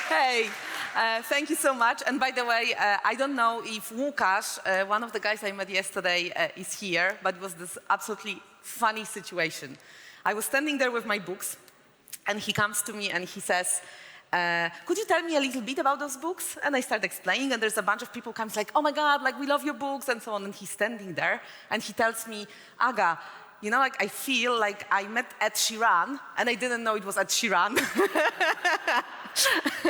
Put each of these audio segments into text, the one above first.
Hey, thank you so much. And by the way, I don't know if Łukasz, one of the guys I met yesterday, is here, but it was this absolutely funny situation. I was standing there with my books, and he comes to me and he says, could you tell me a little bit about those books? And I start explaining, and there's a bunch of people comes like, oh my God, like we love your books, and so on. And he's standing there, and he tells me, Aga, you know, like I feel like I met Ed Sheeran, and I didn't know it was Ed Sheeran.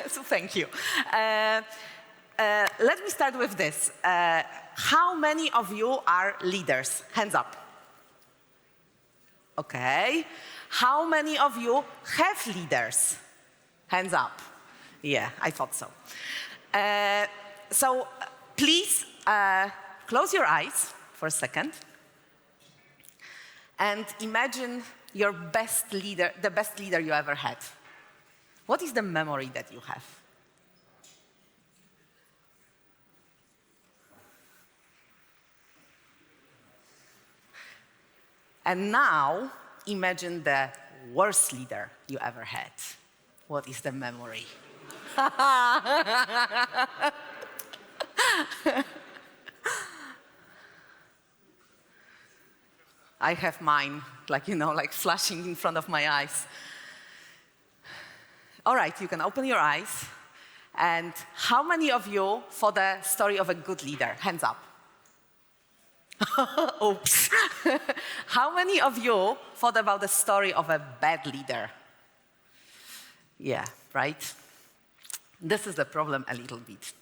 So thank you. Let me start with this. How many of you are leaders? Hands up. Okay. How many of you have leaders? Hands up. Yeah, I thought so. So please close your eyes for a second and imagine your best leader, the best leader you ever had. What is the memory that you have? And now imagine the worst leader you ever had. What is the memory? I have mine, like, you know, like flashing in front of my eyes. All right, you can open your eyes. And how many of you for the story of a good leader? Hands up. Oops. How many of you thought about the story of a bad leader? Yeah, right? This is the problem a little bit.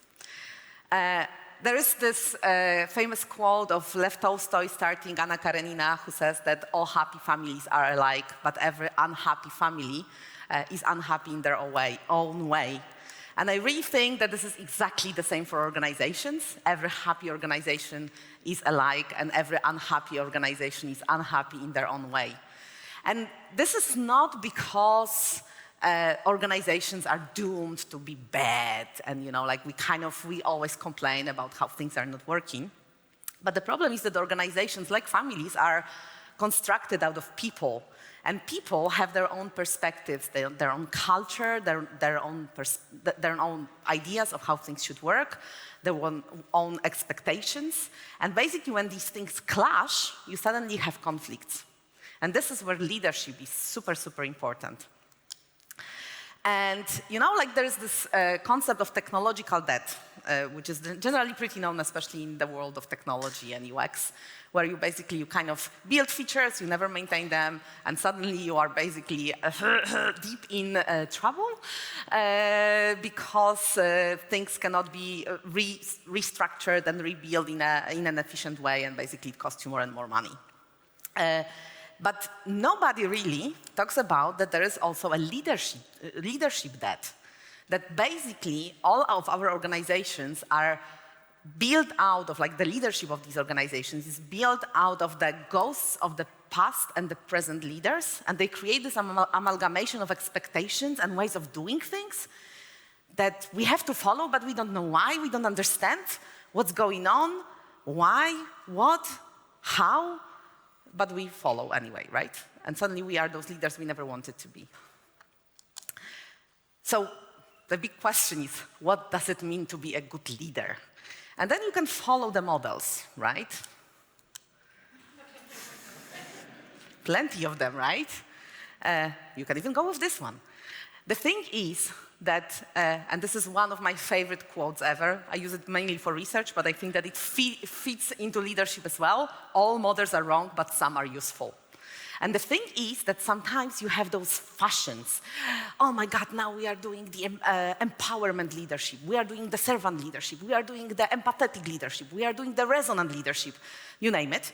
There is this famous quote of Lev Tolstoy starting Anna Karenina, who says that all happy families are alike, but every unhappy family is unhappy in their own way. And I really think that this is exactly the same for organizations. Every happy organization is alike, and every unhappy organization is unhappy in their own way. And this is not because organizations are doomed to be bad, and you know, like we always complain about how things are not working. But the problem is that organizations, like families, are constructed out of people. And people have their own perspectives, their own culture, their own ideas of how things should work, their own expectations. And basically, when these things clash, you suddenly have conflicts. And this is where leadership is super, super important. And you know, like there's this concept of technological debt, which is generally pretty known, especially in the world of technology and UX, where you kind of build features, you never maintain them, and suddenly you are basically deep in trouble because things cannot be restructured and rebuilt in an efficient way, and basically it costs you more and more money. But nobody really talks about that there is also a leadership debt. That basically all of our organizations are built out of, like the leadership of these organizations is built out of the ghosts of the past and the present leaders, and they create this amalgamation of expectations and ways of doing things that we have to follow, but we don't know why, we don't understand what's going on, why, what, how, but we follow anyway, right? And suddenly we are those leaders we never wanted to be. So the big question is, what does it mean to be a good leader? And then you can follow the models, right? Plenty of them, right? You can even go with this one. The thing is that, and this is one of my favorite quotes ever, I use it mainly for research, but I think that it fits into leadership as well. All models are wrong, but some are useful. And the thing is that sometimes you have those fashions. Oh my God, now we are doing the empowerment leadership. We are doing the servant leadership. We are doing the empathetic leadership. We are doing the resonant leadership. You name it.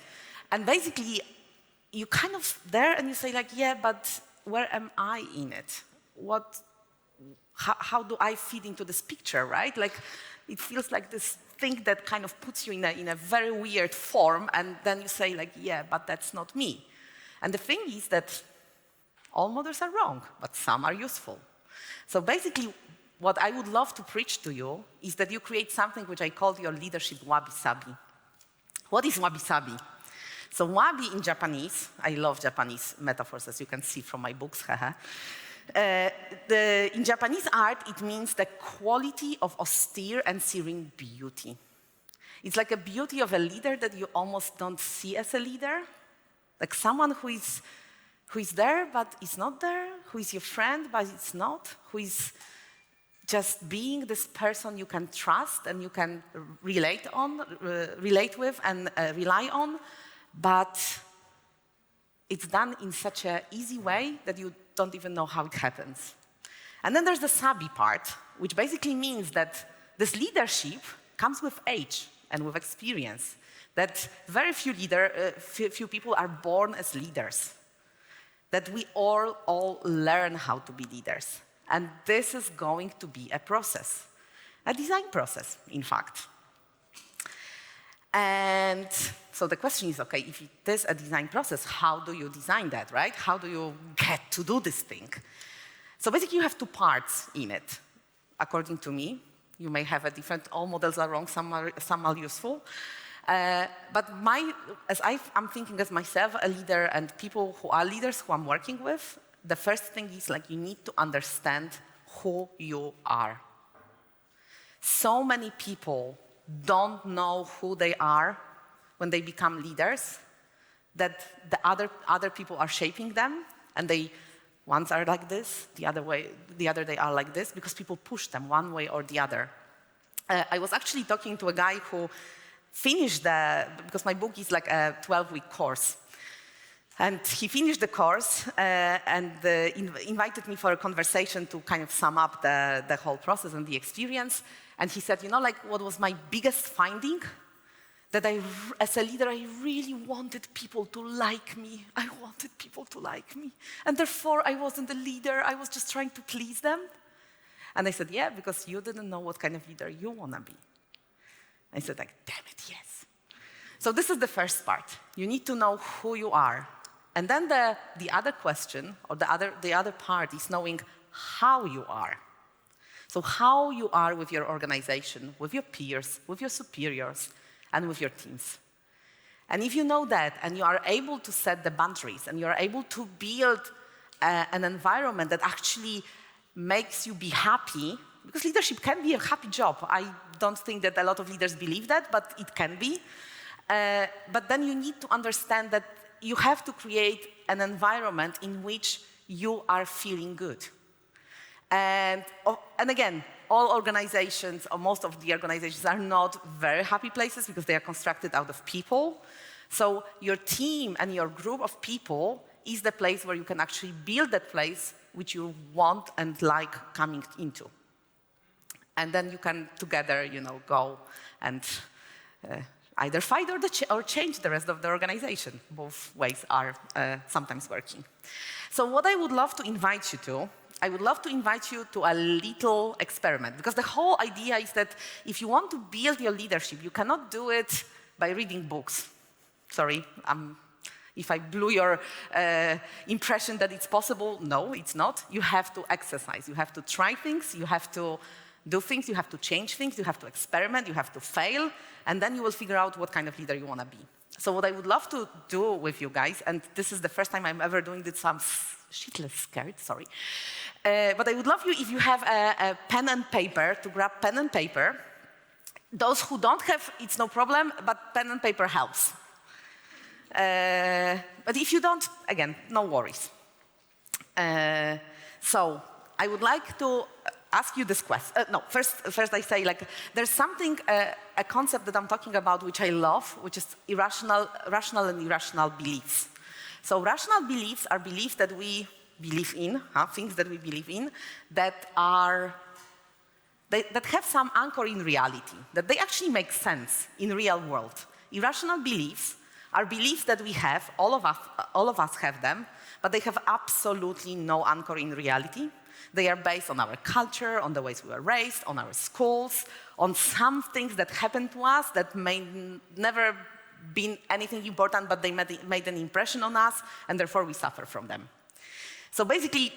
And basically, you kind of there and you say like, yeah, but where am I in it? How do I fit into this picture, right? Like, it feels like this thing that kind of puts you in a very weird form, and then you say like, yeah, but that's not me. And the thing is that all models are wrong, but some are useful. So basically, what I would love to preach to you is that you create something which I call your leadership wabi-sabi. What is wabi-sabi? So wabi in Japanese, I love Japanese metaphors, as you can see from my books, In Japanese art, it means the quality of austere and serene beauty. It's like a beauty of a leader that you almost don't see as a leader. Like someone who is there, but is not there, who is your friend, but it's not, who is just being this person you can trust and you can relate with and rely on, but it's done in such an easy way that you don't even know how it happens. And then there's the sabi part, which basically means that this leadership comes with age and with experience, that very few people are born as leaders, that we all learn how to be leaders. And this is going to be a process, a design process, in fact. And so the question is, okay, if it is a design process, how do you design that, right? How do you get to do this thing? So basically, you have two parts in it, according to me. You may have a different, all models are wrong, some are useful. But as I'm thinking as myself, a leader, and people who are leaders who I'm working with, the first thing is like you need to understand who you are. So many people don't know who they are when they become leaders, that the other people are shaping them, and ones are like this, the other they are like this, because people push them one way or the other. I was actually talking to a guy who finished because my book is like a 12-week course. And he finished the course and invited me for a conversation to kind of sum up the whole process and the experience. And he said, like what was my biggest finding? That as a leader, I really wanted people to like me. I wanted people to like me. And therefore, I wasn't a leader. I was just trying to please them. And I said, yeah, because you didn't know what kind of leader you want to be. I said, like, damn it, yes. So this is the first part. You need to know who you are. And then the other question, or the other part, is knowing how you are. So how you are with your organization, with your peers, with your superiors, and with your teams. And if you know that, and you are able to set the boundaries, and you are able to build an environment that actually makes you be happy, because leadership can be a happy job. I don't think that a lot of leaders believe that, but it can be. But then you need to understand that you have to create an environment in which you are feeling good. And again, all organizations, or most of the organizations, are not very happy places because they are constructed out of people. So your team and your group of people is the place where you can actually build that place which you want and like coming into. And then you can together, go and either fight or change the rest of the organization. Both ways are sometimes working. So what I would love to invite you to, I would love to invite you to a little experiment, because the whole idea is that if you want to build your leadership, you cannot do it by reading books. Sorry, if I blew your impression that it's possible, no, it's not. You have to exercise, you have to try things, you have to do things, you have to change things, you have to experiment, you have to fail, and then you will figure out what kind of leader you want to be. So what I would love to do with you guys, and this is the first time I'm ever doing this, so I'm shitless scared, sorry. But I would love you, if you have a pen and paper, to grab pen and paper. Those who don't have, it's no problem, but pen and paper helps. But if you don't, again, no worries. So I would like to ask you this question. No, first I say, like, there's something, a concept that I'm talking about which I love, which is rational and irrational beliefs. So rational beliefs are beliefs that we believe in, things that we believe in, that have some anchor in reality, that they actually make sense in real world. Irrational beliefs are beliefs that we have, all of us have them, but they have absolutely no anchor in reality. They are based on our culture, on the ways we were raised, on our schools, on some things that happened to us that may never been anything important, but they made an impression on us, and therefore we suffer from them. So basically,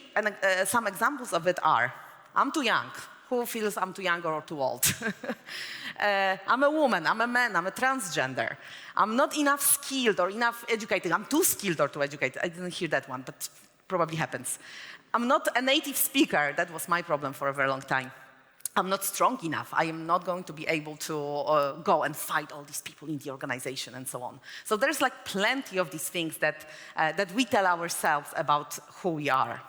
some examples of it are, I'm too young. Who feels I'm too young or too old? I'm a woman, I'm a man, I'm a transgender. I'm not enough skilled or enough educated. I'm too skilled or too educated. I didn't hear that one, but probably happens. I'm not a native speaker. That was my problem for a very long time. I'm not strong enough. I am not going to be able to go and fight all these people in the organization and so on. So there's like plenty of these things that we tell ourselves about who we are.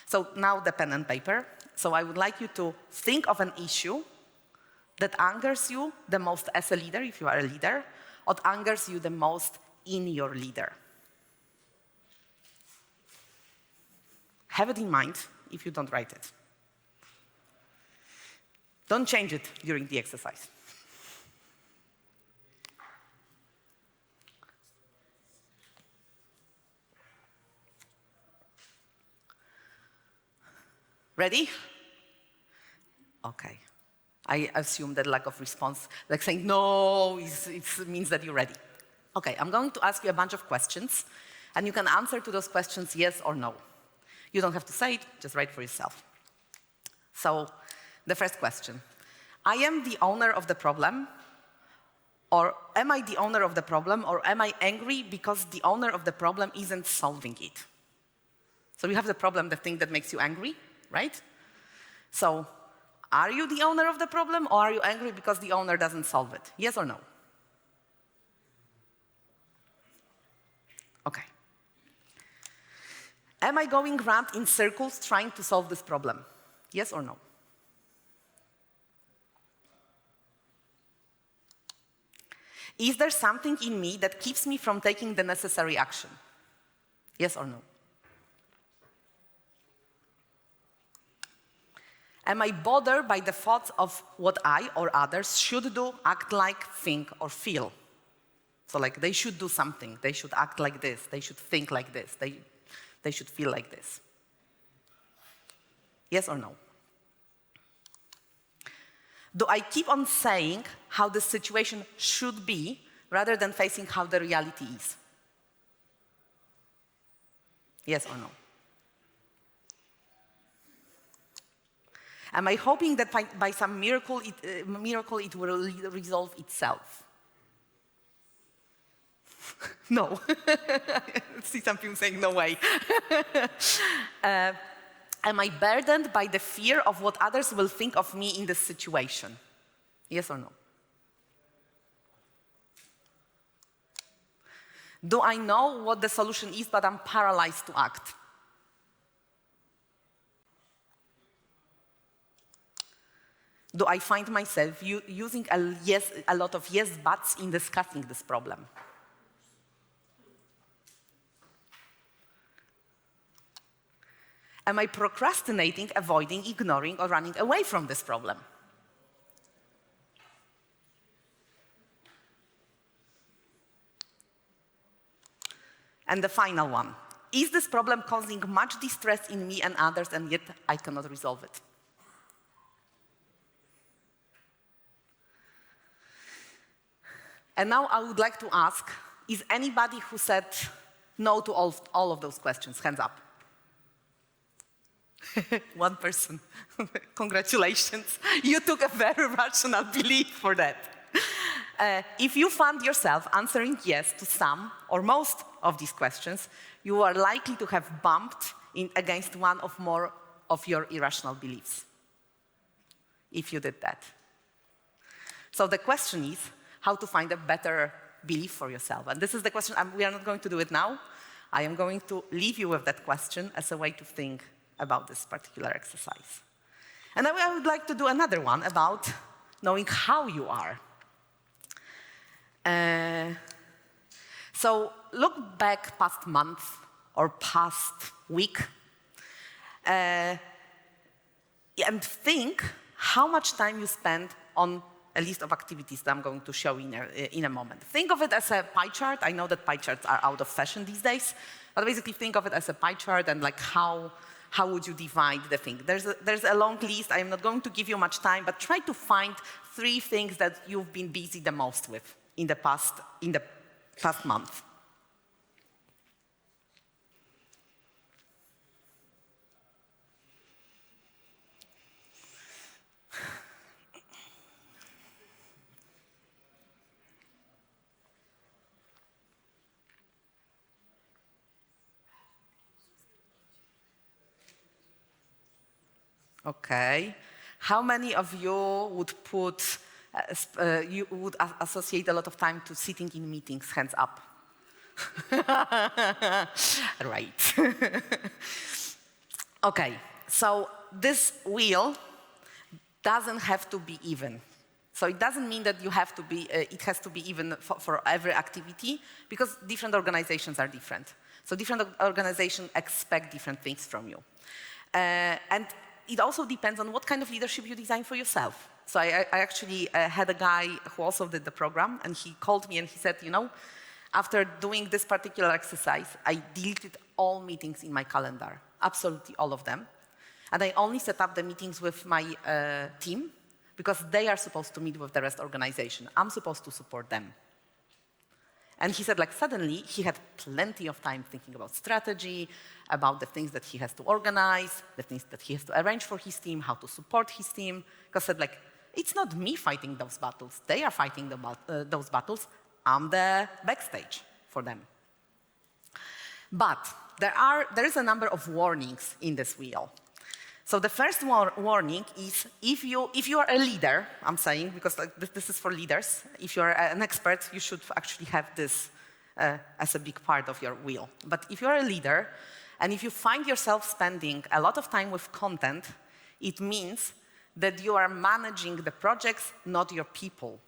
So now the pen and paper. So I would like you to think of an issue that angers you the most as a leader, if you are a leader, or angers you the most in your leader. Have it in mind if you don't write it. Don't change it during the exercise. Ready? Okay. I assume that lack of response, like saying no, it means that you're ready. Okay, I'm going to ask you a bunch of questions, and you can answer to those questions yes or no. You don't have to say it, just write for yourself. So, the first question. I am the owner of the problem, or am I the owner of the problem, or am I angry because the owner of the problem isn't solving it? So you have the problem, the thing that makes you angry, right? So, are you the owner of the problem, or are you angry because the owner doesn't solve it? Yes or no? Okay. Am I going round in circles trying to solve this problem? Yes or no? Is there something in me that keeps me from taking the necessary action? Yes or no? Am I bothered by the thoughts of what I or others should do, act like, think, or feel? So like they should do something, they should act like this, they should think like this, they should feel like this. Yes or no? Do I keep on saying how the situation should be rather than facing how the reality is? Yes or no? Am I hoping that by some miracle it will resolve itself? No. I see some people saying no way. Am I burdened by the fear of what others will think of me in this situation? Yes or no? Do I know what the solution is, but I'm paralyzed to act? Do I find myself using a lot of yes buts in discussing this problem? Am I procrastinating, avoiding, ignoring, or running away from this problem? And the final one. Is this problem causing much distress in me and others, and yet I cannot resolve it? And now I would like to ask, is anybody who said no to all of those questions? Hands up. One person. Congratulations. You took a very rational belief for that. If you found yourself answering yes to some or most of these questions, you are likely to have bumped against one or more of your irrational beliefs. If you did that. So the question is, how to find a better belief for yourself. And this is the question. We are not going to do it now. I am going to leave you with that question as a way to think about this particular exercise. And now I would like to do another one about knowing how you are. So look back past month or past week and think how much time you spend on a list of activities that I'm going to show in a moment. Think of it as a pie chart. I know that pie charts are out of fashion these days, but basically think of it as a pie chart and like how would you divide the thing. There's a long list. I am not going to give you much time, but try to find 3 things that you've been busy the most with in the past month. Okay. How many of you would associate a lot of time to sitting in meetings? Hands up. Right. Okay, so this wheel doesn't have to be even. So it doesn't mean that it has to be even for every activity, because different organizations are different. So different organizations expect different things from you. And it also depends on what kind of leadership you design for yourself. So I actually had a guy who also did the program, and he called me and he said, after doing this particular exercise, I deleted all meetings in my calendar, absolutely all of them. And I only set up the meetings with my team, because they are supposed to meet with the rest organization. I'm supposed to support them. And he said, suddenly he had plenty of time thinking about strategy, about the things that he has to organize, the things that he has to arrange for his team, how to support his team. Because he said, it's not me fighting those battles. They are fighting those battles. I'm the backstage for them. But there is a number of warnings in this wheel. So the first warning is, if you are a leader, I'm saying, because this is for leaders, if you're an expert, you should actually have this as a big part of your wheel. But if you're a leader, and if you find yourself spending a lot of time with content, it means that you are managing the projects, not your people.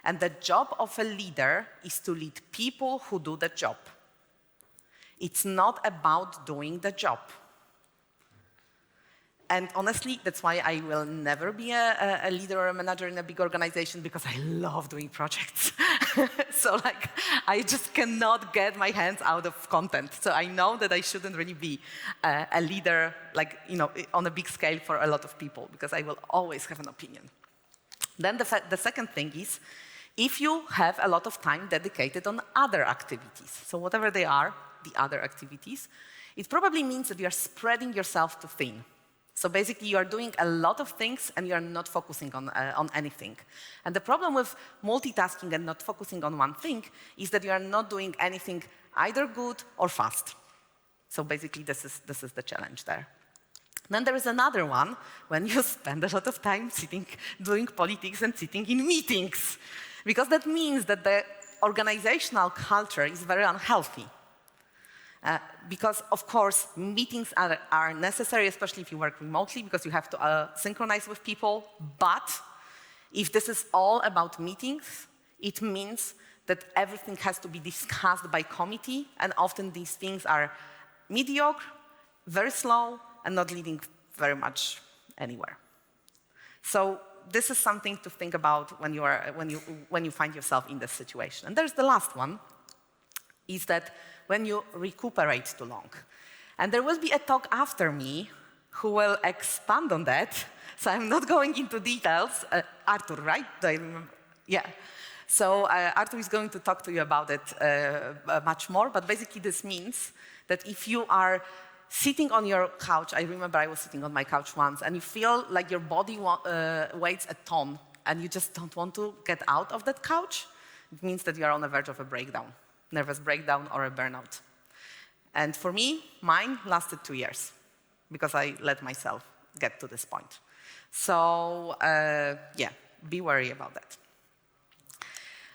And the job of a leader is to lead people who do the job. It's not about doing the job. And honestly, that's why I will never be a leader or a manager in a big organization, because I love doing projects. So I just cannot get my hands out of content. So I know that I shouldn't really be a leader, on a big scale for a lot of people, because I will always have an opinion. Then the second thing is, if you have a lot of time dedicated on other activities, so whatever they are, the other activities, it probably means that you are spreading yourself too thin. So basically, you are doing a lot of things and you are not focusing on anything. And the problem with multitasking and not focusing on one thing is that you are not doing anything either good or fast. So basically, this is the challenge there. Then there is another one, when you spend a lot of time doing politics and sitting in meetings. Because that means that the organizational culture is very unhealthy. Because, of course, meetings are necessary, especially if you work remotely, because you have to synchronize with people. But if this is all about meetings, it means that everything has to be discussed by committee, and often these things are mediocre, very slow, and not leading very much anywhere. So this is something to think about when you find yourself in this situation. And there's the last one, is that when you recuperate too long. And there will be a talk after me who will expand on that, so I'm not going into details. Arthur, right? Do I remember? Yeah. So Arthur is going to talk to you about it much more, but basically this means that if you are sitting on your couch, I remember I was sitting on my couch once, and you feel like your body weighs a ton, and you just don't want to get out of that couch, it means that you are on the verge of a breakdown. Nervous breakdown or a burnout. And for me, mine lasted 2 years, because I let myself get to this point. So, be wary about that.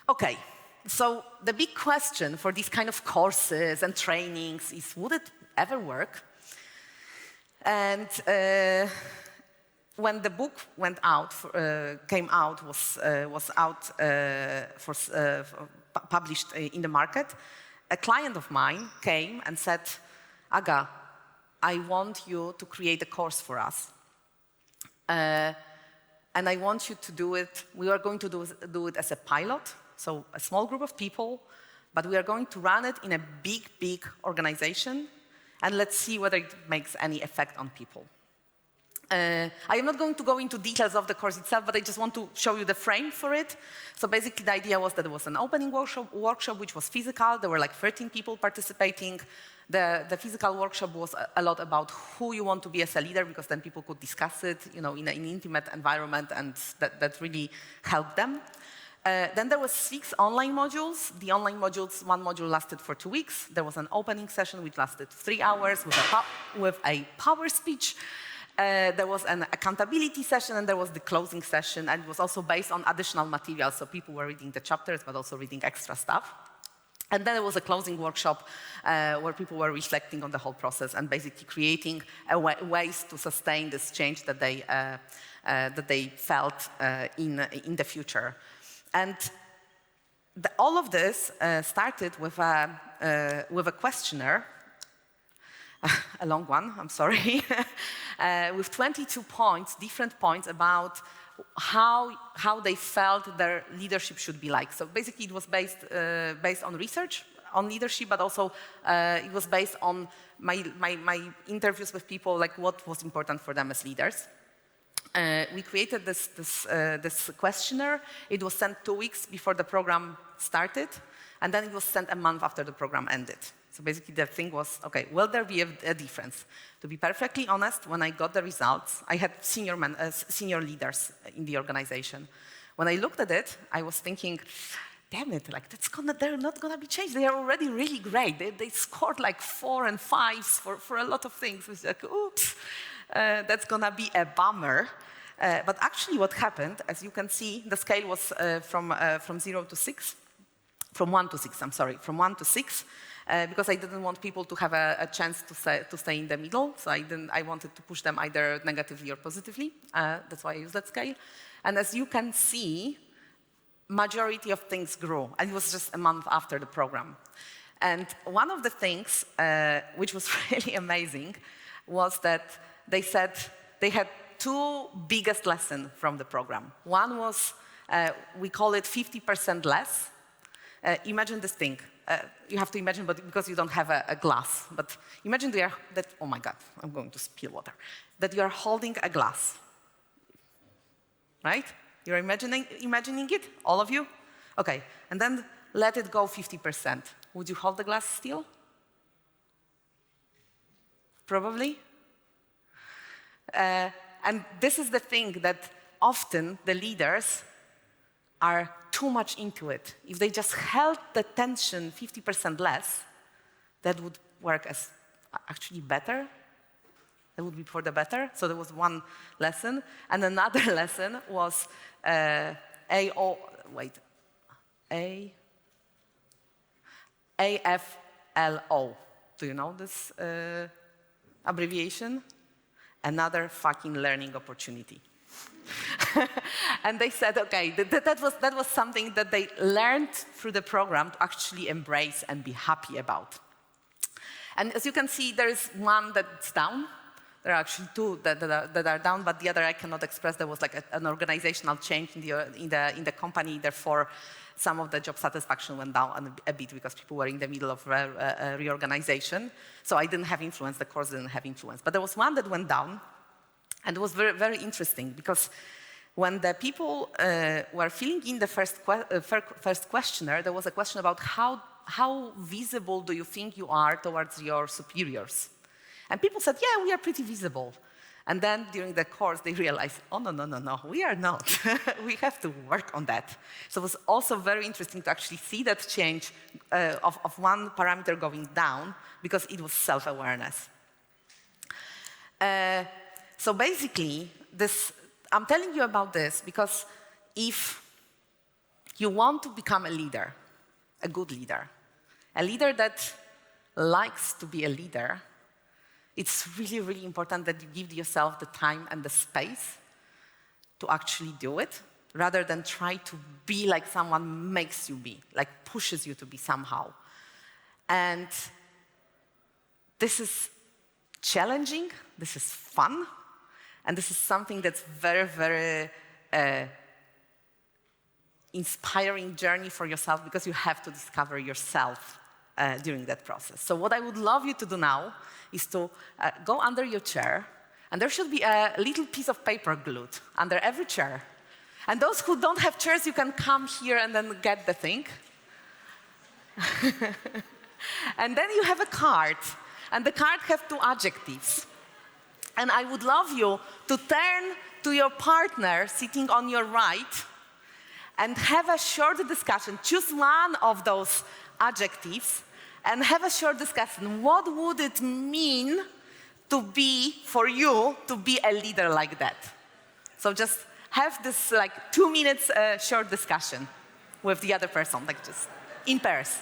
Okay, so the big question for these kind of courses and trainings is, would it ever work? And when the book came out, was out published in the market, a client of mine came and said, Aga, I want you to create a course for us. And I want you to do it, we are going to do it as a pilot, so a small group of people, but we are going to run it in a big, big organization, and let's see whether it makes any effect on people. I am not going to go into details of the course itself, but I just want to show you the frame for it. So basically, the idea was that it was an opening workshop which was physical. There were 13 people participating. The physical workshop was a lot about who you want to be as a leader, because then people could discuss it, in an intimate environment, and that really helped them. Then there was 6 online modules. The online modules, one module lasted for 2 weeks. There was an opening session which lasted 3 hours with a power speech. There was an accountability session, and there was the closing session, and it was also based on additional material, so people were reading the chapters, but also reading extra stuff. And then there was a closing workshop where people were reflecting on the whole process and basically creating ways to sustain this change that they felt in the future. And all of this started with a questionnaire, a long one, I'm sorry, with 22 points, different points about how they felt their leadership should be like. So basically it was based on research on leadership, but also it was based on my interviews with people, like what was important for them as leaders. We created this questionnaire. It was sent 2 weeks before the program started, and then it was sent a month after the program ended. So basically the thing was, okay, will there be a difference? To be perfectly honest, when I got the results, I had senior leaders in the organization. When I looked at it, I was thinking, damn it, like they're not gonna be changed. They are already really great. They scored like 4 and 5s for a lot of things. It's like, oops, that's gonna be a bummer. But actually what happened, as you can see, the scale was from 0 to 6, from 1 to 6, I'm sorry, from 1 to 6. Because I didn't want people to have a chance to stay in the middle, so I wanted to push them either negatively or positively. That's why I used that scale. And as you can see, majority of things grew, and it was just a month after the program. And one of the things which was really amazing was that they said they had 2 biggest lessons from the program. One was, we call it 50% less. Imagine this thing. You have to imagine, but because you don't have a glass, but imagine that, oh my God, I'm going to spill water, that you are holding a glass, right? You're imagining it, all of you? Okay, and then let it go 50%. Would you hold the glass still? Probably. And this is the thing that often the leaders are too much into it. If they just held the tension 50% less, that would work as actually better. That would be for the better. So there was one lesson. And another lesson was AFLO. Do you know this abbreviation? Another fucking learning opportunity. And they said, okay, that was something that they learned through the program to actually embrace and be happy about. And as you can see, there is one that's down. There are actually 2 that are down, but the other I cannot express. There was like an organizational change in the company. Therefore, some of the job satisfaction went down a bit because people were in the middle of a reorganization. So I didn't have influence. The course didn't have influence. But there was one that went down. And it was very, very interesting because when the people were filling in the first questionnaire, there was a question about how visible do you think you are towards your superiors? And people said, yeah, we are pretty visible. And then during the course, they realized, oh, no, we are not. We have to work on that. So it was also very interesting to actually see that change of one parameter going down because it was self-awareness. So basically, I'm telling you about this because if you want to become a leader, a good leader, a leader that likes to be a leader, it's really, really important that you give yourself the time and the space to actually do it, rather than try to be like someone makes you be, like pushes you to be somehow. And this is challenging, this is fun, and this is something that's very, very inspiring journey for yourself because you have to discover yourself during that process. So what I would love you to do now is to go under your chair, and there should be a little piece of paper glued under every chair. And those who don't have chairs, you can come here and then get the thing. And then you have a card, and the card has 2 adjectives. And I would love you to turn to your partner sitting on your right and have a short discussion. Choose one of those adjectives and have a short discussion. What would it mean for you to be a leader like that? So just have this like 2 minutes short discussion with the other person, like just in pairs.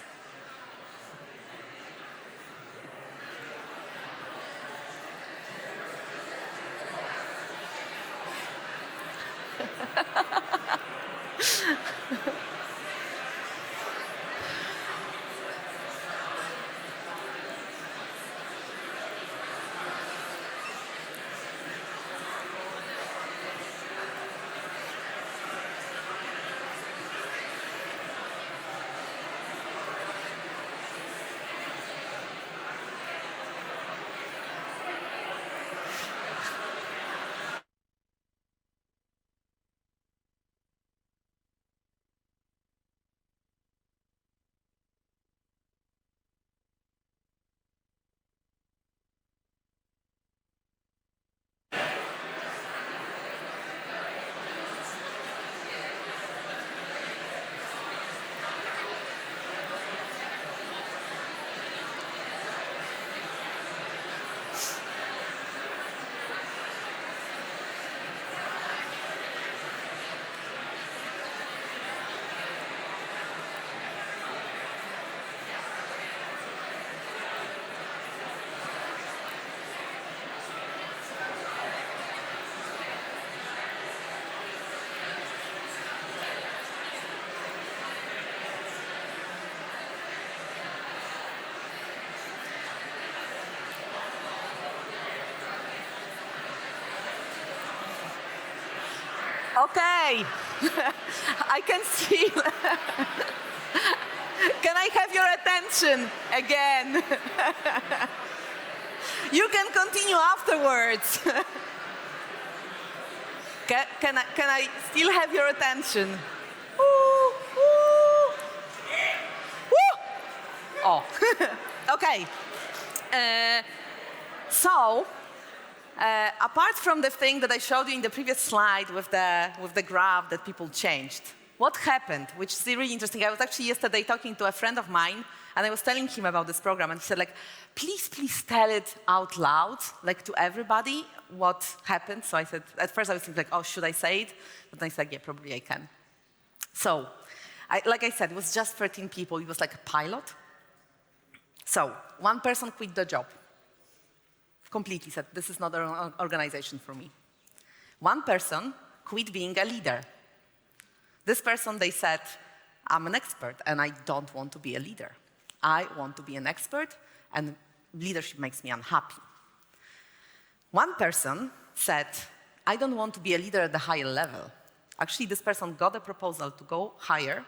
Okay, I can see. Can I have your attention again? You can continue afterwards. Can I still have your attention? Woo, woo. Woo. Oh, okay. Apart from the thing that I showed you in the previous slide with the graph that people changed, what happened, which is really interesting. I was actually yesterday talking to a friend of mine, and I was telling him about this program, and he said, like, please tell it out loud, like to everybody, what happened. So I said, at first I was thinking, like, oh, should I say it? But then I said, yeah, probably I can. So, like I said, it was just 13 people. It was like a pilot. So, one person quit the job. Completely said, this is not an organization for me. One person quit being a leader. This person, they said, I'm an expert and I don't want to be a leader. I want to be an expert and leadership makes me unhappy. One person said, I don't want to be a leader at the higher level. Actually, this person got a proposal to go higher,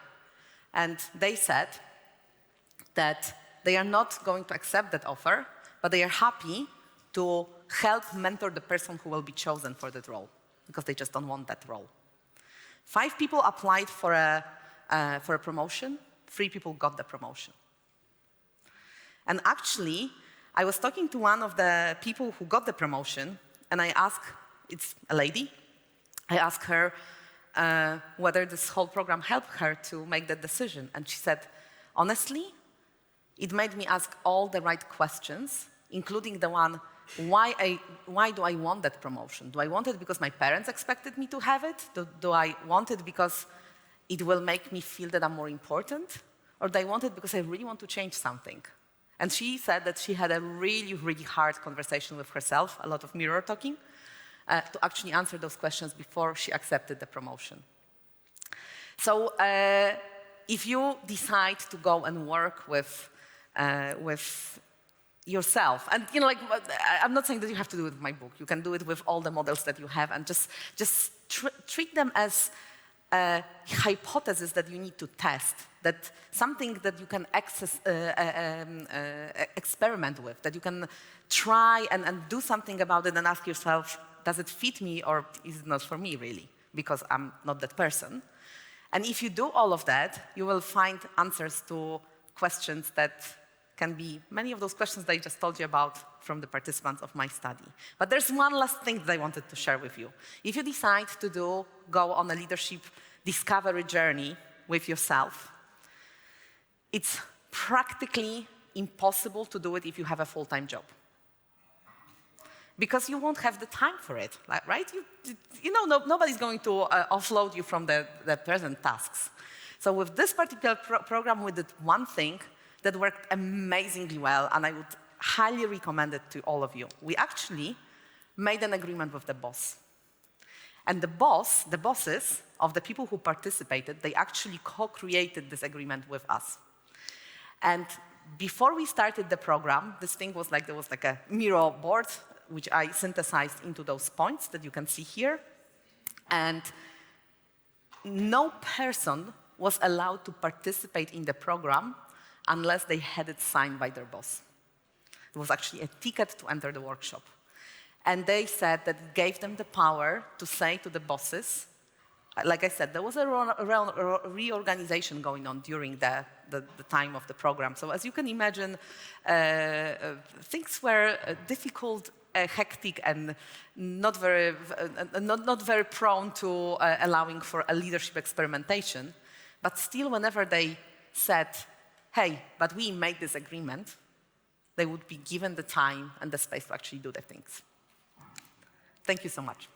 and they said that they are not going to accept that offer, but they are happy to help mentor the person who will be chosen for that role, because they just don't want that role. 5 people applied for a promotion, 3 people got the promotion. And actually, I was talking to one of the people who got the promotion, and I asked, it's a lady, I asked her whether this whole program helped her to make that decision. And she said, honestly, it made me ask all the right questions, including the one, why do I want that promotion? Do I want it because my parents expected me to have it? Do I want it because it will make me feel that I'm more important? Or do I want it because I really want to change something? And she said that she had a really, really hard conversation with herself, a lot of mirror talking, to actually answer those questions before she accepted the promotion. So if you decide to go and work with yourself, and I'm not saying that you have to do it with my book. You can do it with all the models that you have, and just treat them as a hypothesis that you need to test, that something that you can experiment with, that you can try and do something about it and ask yourself, does it fit me or is it not for me really? Because I'm not that person. And if you do all of that, you will find answers to questions that can be many of those questions that I just told you about from the participants of my study. But there's one last thing that I wanted to share with you. If you decide to go on a leadership discovery journey with yourself, it's practically impossible to do it if you have a full-time job. because you won't have the time for it, right? Nobody's going to offload you from the present tasks. So with this particular program, we did one thing that worked amazingly well, and I would highly recommend it to all of you. We actually made an agreement with the boss. And the bosses of the people who participated, they actually co-created this agreement with us. And before we started the program, this thing was like, there was like a Miro board, which I synthesized into those points that you can see here. And no person was allowed to participate in the program unless they had it signed by their boss. It was actually a ticket to enter the workshop. And they said that it gave them the power to say to the bosses, like I said, there was a reorganization going on during the time of the program. So as you can imagine, things were difficult, hectic, and not very prone to allowing for a leadership experimentation. But still, whenever they said, hey, but we made this agreement, they would be given the time and the space to actually do the things. Thank you so much.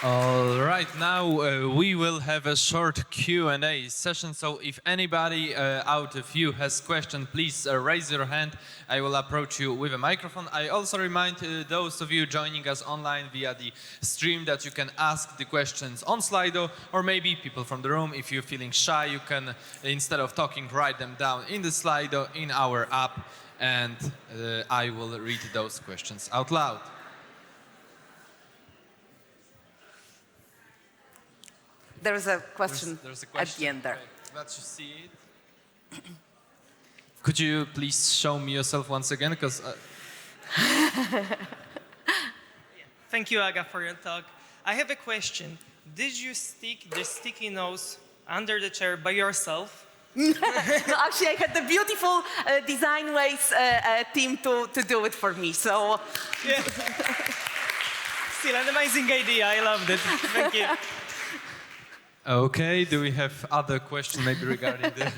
All right, now we will have a short Q&A session. So if anybody out of you has questions, please raise your hand. I will approach you with a microphone. I also remind those of you joining us online via the stream that you can ask the questions on Slido, or maybe people from the room, if you're feeling shy, you can, instead of talking, write them down in the Slido in our app, and I will read those questions out loud. There's a question, at the end there. Okay. Let's just see it. Could you please show me yourself once again? Because Thank you, Aga, for your talk. I have a question. Did you stick the sticky notes under the chair by yourself? No, actually, I had the beautiful Design Ways team to do it for me. So, yeah. Still an amazing idea. I loved it. Thank you. okay, do we have other questions maybe regarding the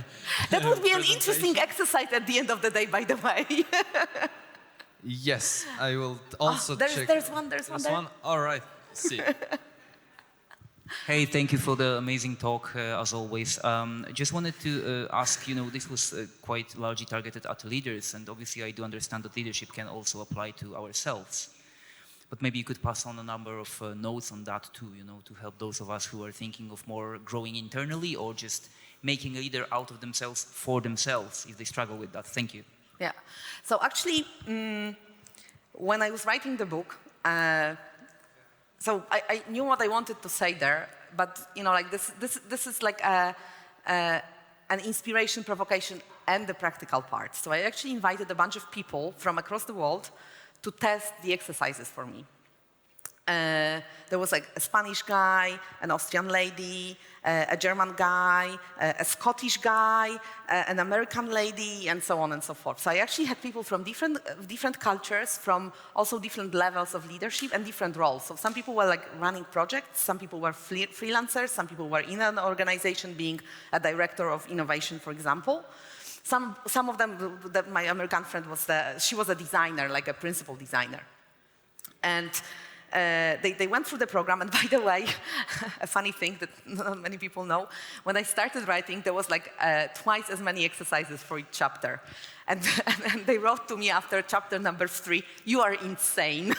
that would be an interesting exercise at the end of the day, by the way. Yes, I will also check. There's one there. All right, see. Hey, thank you for the amazing talk, as always. Just wanted to ask, this was quite largely targeted at leaders, and obviously I do understand that leadership can also apply to ourselves. But maybe you could pass on a number of notes on that too, to help those of us who are thinking of more growing internally or just making a leader out of themselves for themselves if they struggle with that. Thank you. Yeah. So actually, when I was writing the book, so I knew what I wanted to say there, but this is like an inspiration, provocation, and the practical part. So I actually invited a bunch of people from across the world to test the exercises for me. There was like a Spanish guy, an Austrian lady, a German guy, a Scottish guy, an American lady, and so on and so forth. So I actually had people from different cultures, from also different levels of leadership and different roles. So some people were like running projects, some people were freelancers, some people were in an organization being a director of innovation, for example. Some of them, my American friend she was a designer, like a principal designer. And they went through the program, and by the way, a funny thing that not many people know, when I started writing, there was like twice as many exercises for each chapter. And they wrote to me after chapter number 3, "You are insane."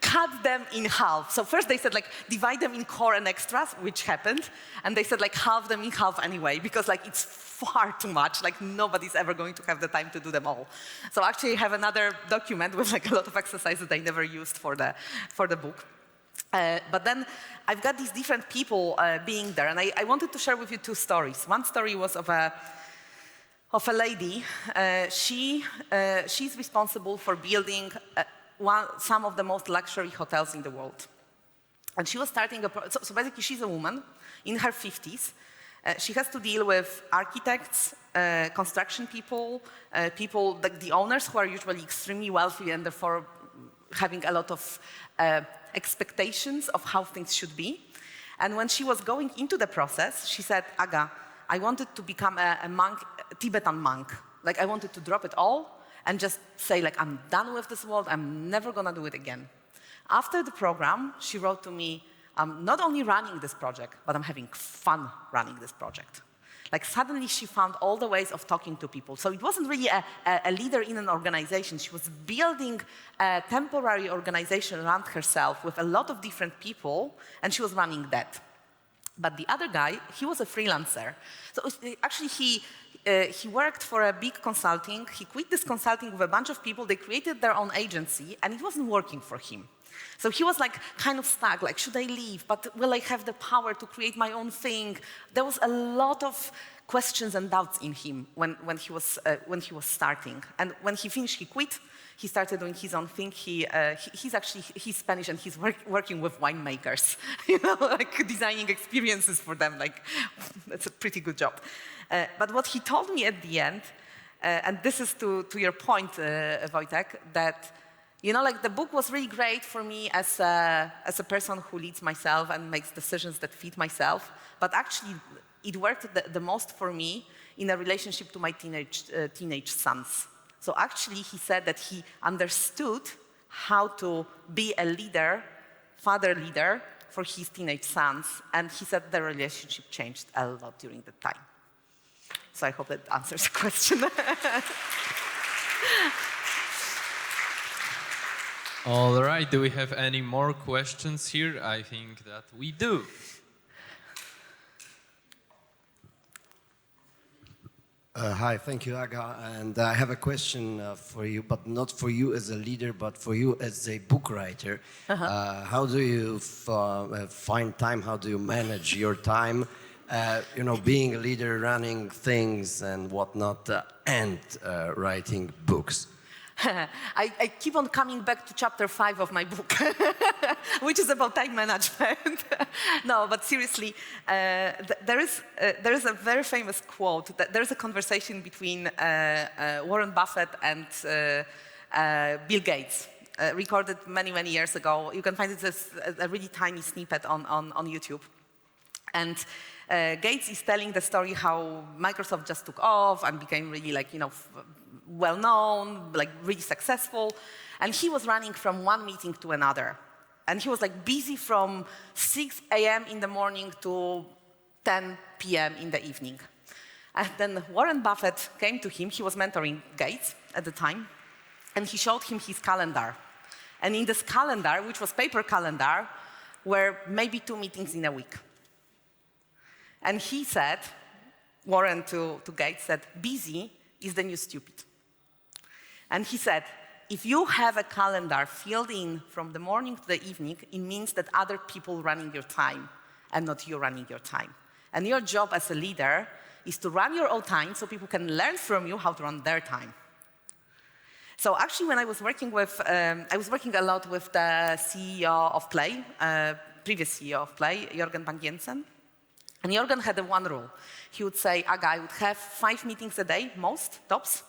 Cut them in half. So first they said like divide them in core and extras, which happened, and they said like halve them in half anyway, because like it's far too much, like nobody's ever going to have the time to do them all. So actually I have another document with like a lot of exercises that I never used for the book. But then I've got these different people being there, and I wanted to share with you 2 stories. One story was of a lady. She's responsible for building some of the most luxury hotels in the world. And she was starting so basically she's a woman in her 50s. She has to deal with architects, construction people, people like the owners who are usually extremely wealthy and therefore having a lot of expectations of how things should be. And when she was going into the process, she said, Aga, I wanted to become a monk, a Tibetan monk. Like, I wanted to drop it all and just say, like, I'm done with this world. I'm never going to do it again. After the program, she wrote to me, I'm not only running this project, but I'm having fun running this project. Like, suddenly she found all the ways of talking to people. So it wasn't really a leader in an organization. She was building a temporary organization around herself with a lot of different people, and she was running that. But the other guy, he was a freelancer. So actually, he worked for a big consulting. He quit this consulting with a bunch of people. They created their own agency, and it wasn't working for him. So he was like kind of stuck, like, should I leave? But will I have the power to create my own thing? There was a lot of questions and doubts in him when he was starting. And when he finished, he quit. He started doing his own thing. He's Spanish, and he's working with winemakers, like designing experiences for them. Like, that's a pretty good job. But what he told me at the end, and this is to your point, Wojtek, that like the book was really great for me as a person who leads myself and makes decisions that fit myself. But actually, it worked the most for me in a relationship to my teenage sons. So actually, he said that he understood how to be a leader, father leader, for his teenage sons. And he said the relationship changed a lot during that time. So I hope that answers the question. All right, do we have any more questions here? I think that we do. Hi, thank you, Aga. And I have a question for you, but not for you as a leader, but for you as a book writer. How do you find time? How do you manage your time? Being a leader, running things and whatnot, and writing books. I keep on coming back to chapter 5 of my book, which is about time management. No, but seriously, there is a very famous quote. There's a conversation between Warren Buffett and Bill Gates, recorded many, many years ago. You can find it as a really tiny snippet on YouTube. And Gates is telling the story how Microsoft just took off and became really well-known, like really successful. And he was running from one meeting to another. And he was like busy from 6 a.m. in the morning to 10 p.m. in the evening. And then Warren Buffett came to him. He was mentoring Gates at the time. And he showed him his calendar. And in this calendar, which was paper calendar, were maybe 2 meetings in a week. And he said, Warren to Gates said, busy is the new stupid. And he said, if you have a calendar filled in from the morning to the evening, it means that other people running your time and not you running your time. And your job as a leader is to run your own time so people can learn from you how to run their time. So actually, when I was working a lot with the CEO of Play, previous CEO of Play, Jørgen Bang Jensen. And Jørgen had one rule. He would say, Aga, I would have 5 meetings a day, most, tops,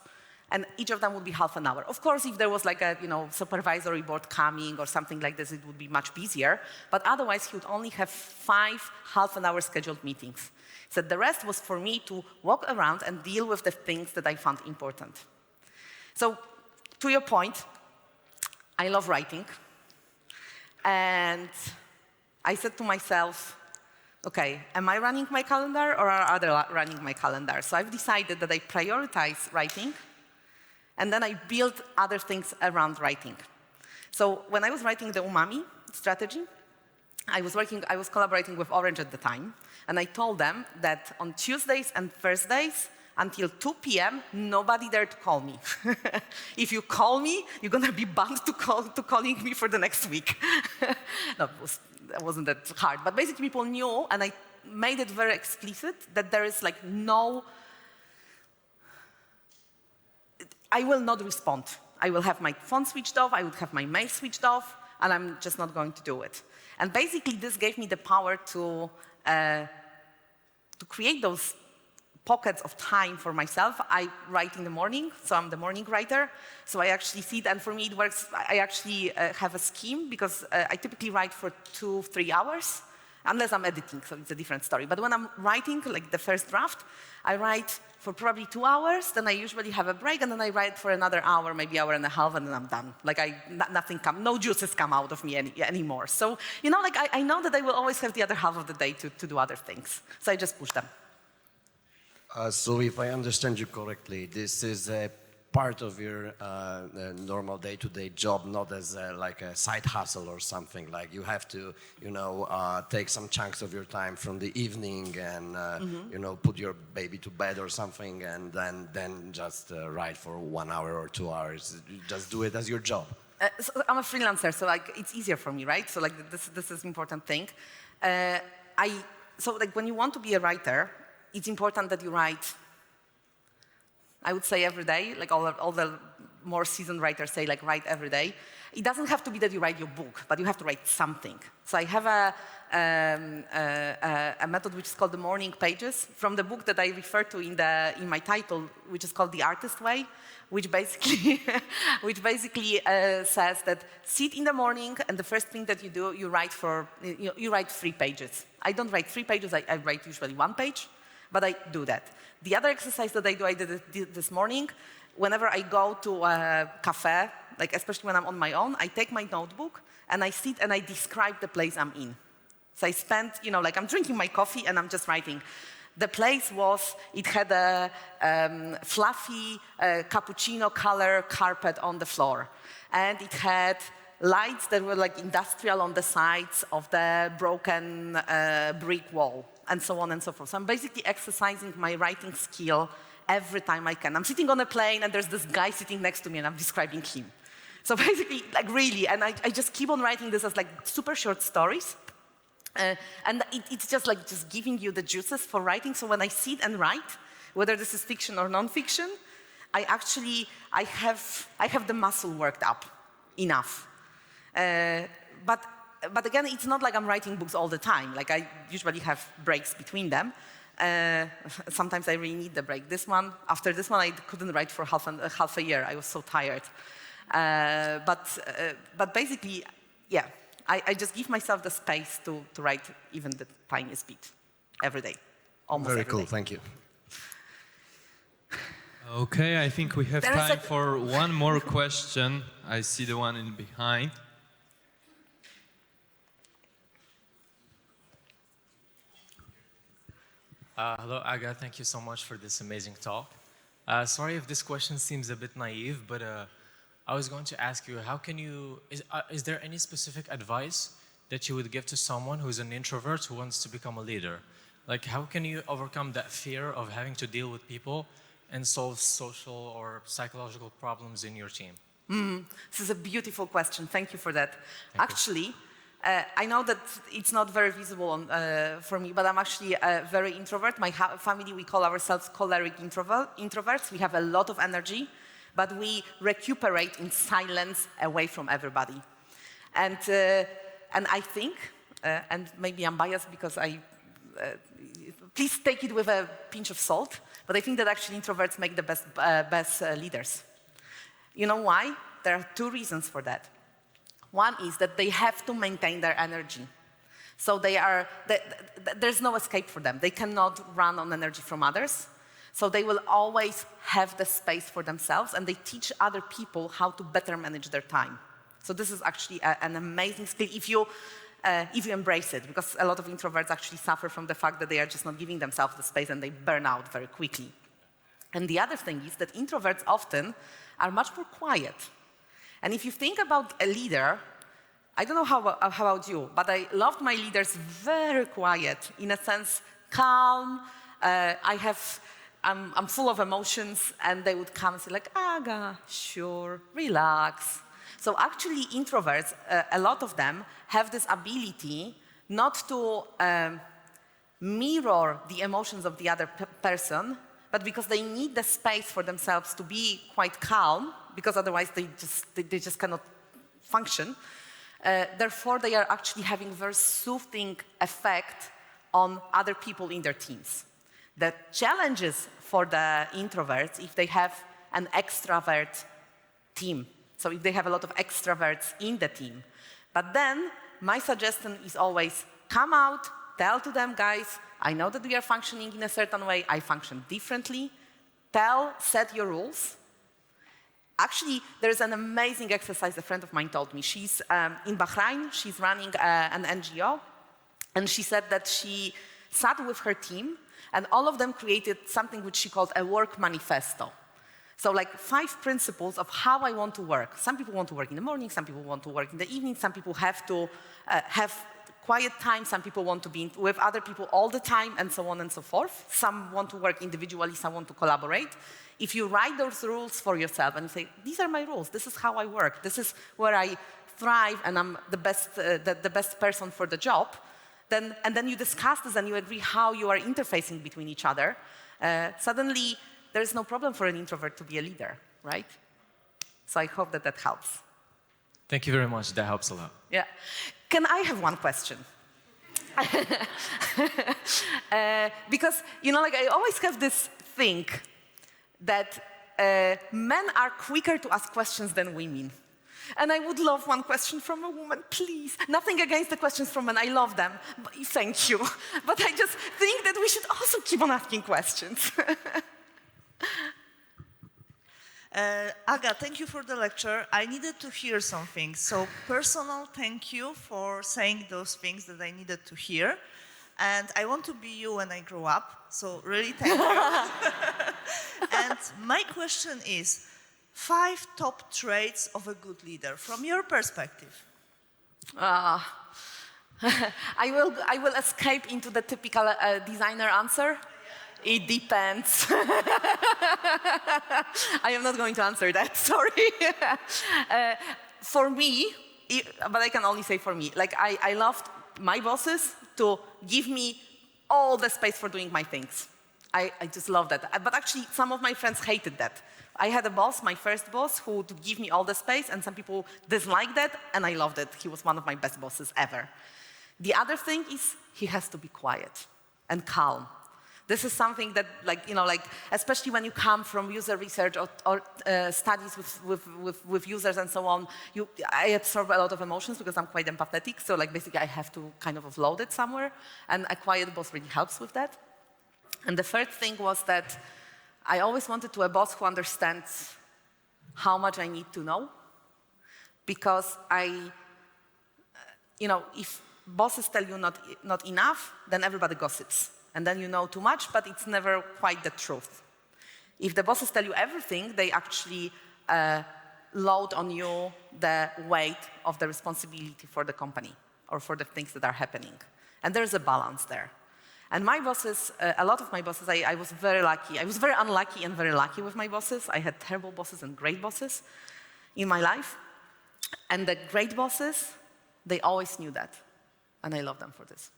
and each of them would be half an hour. Of course, if there was like a supervisory board coming or something like this, it would be much busier. But otherwise, he would only have 5 half-an-hour scheduled meetings. So the rest was for me to walk around and deal with the things that I found important. So to your point, I love writing. And I said to myself, okay, am I running my calendar or are others running my calendar? So I've decided that I prioritize writing, and then I build other things around writing. So when I was writing the umami strategy, I was collaborating with Orange at the time, and I told them that on Tuesdays and Thursdays, until 2 p.m., nobody dared to call me. If you call me, you're going to be banned to calling me for the next week. No, it wasn't that hard. But basically, people knew, and I made it very explicit, that there is like no... I will not respond. I will have my phone switched off, I would have my mail switched off, and I'm just not going to do it. And basically, this gave me the power to create those pockets of time for myself. I write in the morning, so I'm the morning writer. So I actually see it, and for me it works. I actually have a scheme, because I typically write for 2-3 hours, unless I'm editing, so it's a different story. But when I'm writing, like the first draft, I write for probably 2 hours, then I usually have a break, and then I write for another hour, maybe hour and a half, and then I'm done. Like no juices come out of me anymore. So, like I know that I will always have the other half of the day to do other things. So I just push them. So if I understand you correctly, this is a part of your normal day-to-day job, not as like a side hustle or something. Like you have to, take some chunks of your time from the evening and, put your baby to bed or something, and then just write for 1 hour or 2 hours. You just do it as your job. So I'm a freelancer, so like it's easier for me, right? So like this is important thing. So like when you want to be a writer, it's important that you write, I would say every day, like all the more seasoned writers say, like write every day. It doesn't have to be that you write your book, but you have to write something. So I have a method which is called the morning pages from the book that I refer to in my title, which is called The Artist Way, which basically says that sit in the morning and the first thing that you do, you write 3 pages. I don't write 3 pages, I write usually 1 page, but I do that. The other exercise that I did it this morning, whenever I go to a cafe, like especially when I'm on my own, I take my notebook and I sit and I describe the place I'm in. So I spend, like I'm drinking my coffee and I'm just writing. The place it had a fluffy cappuccino color carpet on the floor. And it had lights that were like industrial on the sides of the broken brick wall, and so on and so forth. So I'm basically exercising my writing skill every time I can. I'm sitting on a plane and there's this guy sitting next to me and I'm describing him. So basically, like really, and I just keep on writing this as like super short stories. And it's just like just giving you the juices for writing. So when I sit and write, whether this is fiction or non-fiction, I have the muscle worked up enough. But again, it's not like I'm writing books all the time. Like I usually have breaks between them. Sometimes I really need the break. After this one, I couldn't write for half a year. I was so tired. But basically, yeah, I just give myself the space to write even the tiniest bit every day, almost Very every cool, day. thank you. Okay, I think we have time for one more question. I see the one in behind. Hello, Aga. Thank you so much for this amazing talk. Sorry if this question seems a bit naive, but I was going to ask you, is there any specific advice that you would give to someone who's an introvert who wants to become a leader? Like, how can you overcome that fear of having to deal with people and solve social or psychological problems in your team? This is a beautiful question. Thank you for that. Actually, I know that it's not very visible for me, but I'm actually a very introvert. My family, we call ourselves choleric introverts. We have a lot of energy, but we recuperate in silence away from everybody. And I think, and maybe I'm biased because please take it with a pinch of salt, but I think that actually introverts make the best leaders. You know why? There are 2 reasons for that. One is that they have to maintain their energy. So there's no escape for them. They cannot run on energy from others. So they will always have the space for themselves, and they teach other people how to better manage their time. So this is actually an amazing skill if you embrace it, because a lot of introverts actually suffer from the fact that they are just not giving themselves the space and they burn out very quickly. And the other thing is that introverts often are much more quiet. And if you think about a leader, I don't know how about you, but I loved my leaders very quiet, in a sense, calm. I'm full of emotions, and they would come and say like, Aga, sure, relax. So actually introverts, a lot of them have this ability not to mirror the emotions of the other person, but because they need the space for themselves to be quite calm, because otherwise they just cannot function. Therefore, they are actually having very soothing effect on other people in their teams. The challenges for the introverts, if they have an extrovert team, so if they have a lot of extroverts in the team. But then, my suggestion is always come out, tell to them, guys, I know that we are functioning in a certain way, I function differently. Set your rules. Actually, there's an amazing exercise a friend of mine told me. She's in Bahrain, she's running an NGO, and she said that she sat with her team, and all of them created something which she called a work manifesto. So like 5 principles of how I want to work. Some people want to work in the morning, some people want to work in the evening, some people have to have quiet time, some people want to be with other people all the time, and so on and so forth. Some want to work individually, some want to collaborate. If you write those rules for yourself and you say, these are my rules, this is how I work, this is where I thrive and I'm the best person for the job, and then you discuss this and you agree how you are interfacing between each other, suddenly there's no problem for an introvert to be a leader, right? So I hope that that helps. Thank you very much. That helps a lot. Yeah. Can I have one question? Because, like I always have this thing that men are quicker to ask questions than women. And I would love one question from a woman, please. Nothing against the questions from men, I love them. Thank you. But I just think that we should also keep on asking questions. Aga, thank you for the lecture. I needed to hear something. So personal thank you for saying those things that I needed to hear. And I want to be you when I grow up. So really thank you. And my question is, 5 top traits of a good leader from your perspective. I will escape into the typical designer answer. It depends. I am not going to answer that, sorry. For me, but I can only say for me, like I loved my bosses to give me all the space for doing my things. I just love that. But actually, some of my friends hated that. I had a boss, my first boss, who would give me all the space, and some people disliked that, and I loved it. He was one of my best bosses ever. The other thing is he has to be quiet and calm. This is something that, especially when you come from user research or studies with users and so on, I absorb a lot of emotions because I'm quite empathetic. So, basically, I have to kind of offload it somewhere, and a quiet boss really helps with that. And the third thing was that I always wanted to a boss who understands how much I need to know, because if bosses tell you not enough, then everybody gossips. And then you know too much, but it's never quite the truth. If the bosses tell you everything, they actually load on you the weight of the responsibility for the company or for the things that are happening. And there's a balance there. And my bosses, a lot of my bosses, I was very lucky. I was very unlucky and very lucky with my bosses. I had terrible bosses and great bosses in my life. And the great bosses, they always knew that. And I love them for this.